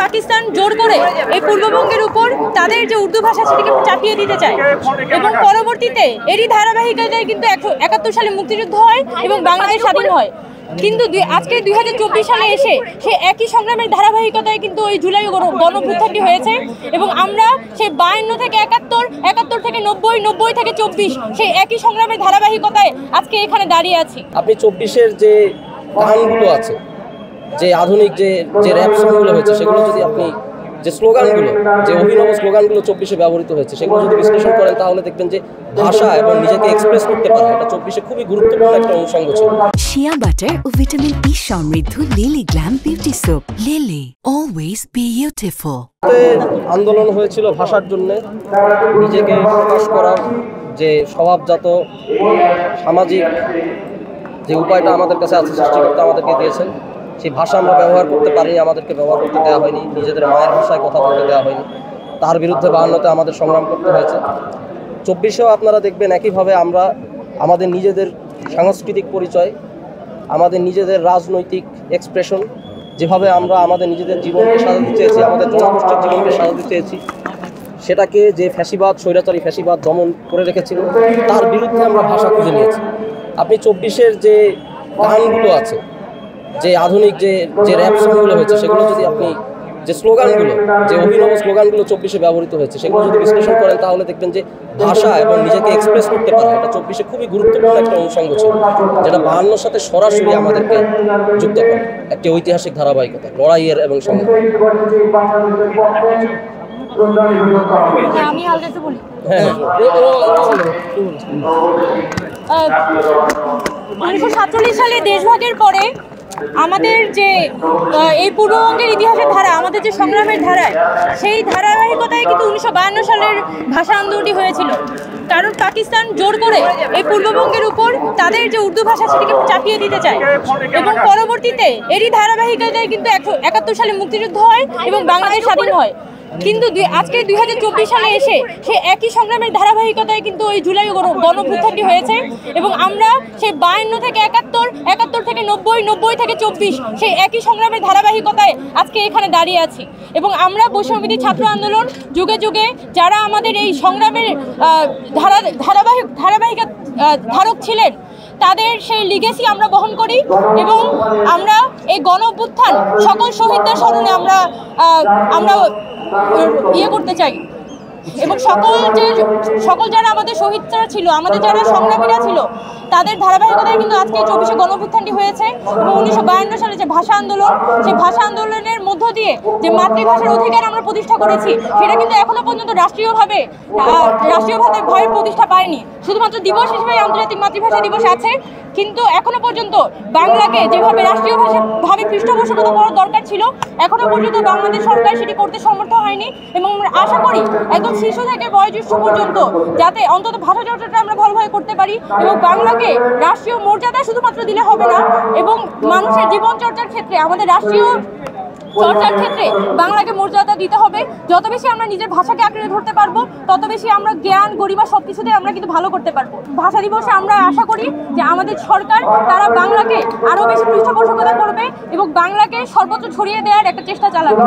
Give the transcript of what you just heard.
পাকিস্তান জোর করে এই পূর্ববঙ্গের উপর তাদের যে উর্দু ভাষা সেটিকে চাপিয়ে দিতে চায় এবং পরবর্তীতে এরই ধারাবাহিকতায় কিন্তু 71 সালে মুক্তিযুদ্ধ হয় এবং বাংলাদেশ স্বাধীন হয়। কিন্তু আজকে 2024 সালে এসে সেই একই সংগ্রামের ধারাবাহিকতায় কিন্তু ওই জুলাই গণঅভ্যুত্থানটি হয়েছে এবং আমরা সেই 52 থেকে 71, 71 থেকে 90, 90 থেকে 24 সেই একই সংগ্রামের ধারাবাহিকতায় আজকে এখানে দাঁড়িয়ে আছি। আপনি 24-এর যে গানগুলো আছে, যে আধুনিক যে র্যাপ সংগুলো হয়েছে, সেগুলো যদি আপনি যে স্লোগানগুলো, যে অভিনব স্লোগানগুলো 24-এ ব্যবহৃত হয়েছে, সেগুলো যদি বিশ্লেষণ করেন তাহলে দেখবেন যে ভাষা এবং নিজেকে এক্সপ্রেস করতে পারা এটা 24-এ খুবই গুরুত্বপূর্ণ একটা অনুষঙ্গ ছিল। শিয়া বাটার ও ভিটামিন ই সমৃদ্ধ lily glam beauty soap. Lily, always beautiful. আন্দোলন হয়েছিল ভাষার জন্য, নিজেকে প্রকাশ করার যে স্বভাবজাত সামাজিক যে উপায়টা আমাদের কাছে আছে, সৃষ্টিকর্তা আমাদেরকে দিয়েছেন। সেই ভাষা আমরা ব্যবহার করতে পারিনি, আমাদেরকে ব্যবহার করতে দেওয়া হয়নি, নিজেদের মায়ের ভাষায় কথা বলতে দেওয়া হয়নি। তার বিরুদ্ধে 52-তে আমাদের সংগ্রাম করতে হয়েছে। 24-এও আপনারা দেখবেন একইভাবে আমরা আমাদের নিজেদের সাংস্কৃতিক পরিচয়, আমাদের নিজেদের রাজনৈতিক এক্সপ্রেশন, যেভাবে আমরা আমাদের নিজেদের জীবনকে সাজাতে চেয়েছি, আমাদের জনগোষ্ঠীর জীবনকে সাজাতে চেয়েছি, সেটাকে যে ফ্যাসিবাদ, স্বৈরাচারী ফ্যাসিবাদ দমন করে রেখেছিল, তার বিরুদ্ধে আমরা ভাষা খুঁজে নিয়েছি। আপনি 24-এর যে গানগুলো আছে, যে আধুনিক যে র্যাপ সংগুলো হয়েছে, সেগুলো যদি আপনি যে স্লোগানগুলো, যে অভিনব স্লোগানগুলো 24-এ ব্যবহৃত হয়েছে, সেগুলো যদি বিশ্লেষণ করেন তাহলে দেখবেন যে ভাষা এবং নিজেকে এক্সপ্রেস করতে পারা এটা 24-এ খুবই গুরুত্বপূর্ণ একটা অনুষঙ্গ ছিল, যেটা 52-র সাথে সরাসরি আমাদেরকে যুক্ত করে একটি ঐতিহাসিক ধারাবাহিকতা, লড়াইয়ের এবং সংগ্রাম। আমি আগে একটু বলি। 1947 সালে দেশভাগের পরে আমাদের যে এই পূর্ববঙ্গের ইতিহাসের ধারা, আমাদের যে সংগ্রামের ধারায়, সেই ধারাবাহিকতায় কিন্তু 1952 সালের ভাষা আন্দোলনটি হয়েছিল। কারণ পাকিস্তান জোর করে এই পূর্ববঙ্গের উপর তাদের যে উর্দু ভাষা সেটিকে চাপিয়ে দিতে চায় এবং পরবর্তীতে এরই ধারাবাহিকতায় কিন্তু 71 সালে মুক্তিযুদ্ধ হয় এবং বাংলাদেশ স্বাধীন হয়। কিন্তু আজকে 2024 সালে এসে সেই একই সংগ্রামের ধারাবাহিকতায় কিন্তু ওই জুলাই গণঅভ্যুত্থানটি হয়েছে এবং আমরা সেই 52 থেকে 71, 71 থেকে 90, 90 থেকে 24 সেই একই সংগ্রামের ধারাবাহিকতায় আজকে এখানে দাঁড়িয়ে আছি এবং আমরা বৈষম্যবিরোধী ছাত্র আন্দোলন যুগে যুগে যারা আমাদের এই সংগ্রামের ধারক ছিলেন, তাদের সেই লিগেসি আমরা বহন করি এবং আমরা এই গণঅভ্যুত্থান সকল শহীদদের স্মরণে আমরা করতে চাই এবং সকল যারা আমাদের শহীদরা ছিল, আমাদের যারা সংগ্রামীরা ছিল, তাদের ধারাবাহিকতায় কিন্তু আজকে 24-এ গণঅভ্যুত্থানটি হয়েছে এবং 1952 সালে যে ভাষা আন্দোলন, সেই ভাষা আন্দোলনের মধ্য দিয়ে যে মাতৃভাষার অধিকার আমরা প্রতিষ্ঠা করেছি, সেটা কিন্তু এখনো পর্যন্ত রাষ্ট্রীয়ভাবে প্রতিষ্ঠা পায়নি। শুধুমাত্র দিবস হিসেবে আন্তর্জাতিক মাতৃভাষা দিবস আছে, কিন্তু এখনো পর্যন্ত বাংলাকে যেভাবে রাষ্ট্রীয় ভাষাভাবে পৃষ্ঠপোষকতা করার দরকার ছিল, এখনো পর্যন্ত বাংলাদেশ সরকার সেটি করতে সমর্থ হয়নি এবং আমরা আশা করি একদম শিশু থেকে বয়োজ্যেষ্ঠ পর্যন্ত যাতে অন্তত ভাষা চর্চাটা আমরা ভালোভাবে করতে পারি এবং বাংলাকে রাষ্ট্রীয় মর্যাদা শুধুমাত্র দিলে হবে না এবং মানুষের জীবন চর্চার ক্ষেত্রে, আমাদের রাষ্ট্রীয় চর্চার ক্ষেত্রে বাংলাকে মর্যাদা দিতে হবে। যত বেশি আমরা নিজের ভাষাকে আঁকড়ে ধরতে পারবো, তত বেশি আমরা জ্ঞান, গরিমা সব কিছুতে আমরা কিন্তু ভালো করতে পারবো। ভাষা দিবসে আমরা আশা করি যে আমাদের সরকার তারা বাংলাকে আরও বেশি পৃষ্ঠপোষকতা করবে এবং বাংলাকে সর্বত্র ছড়িয়ে দেওয়ার একটা চেষ্টা চালাবে।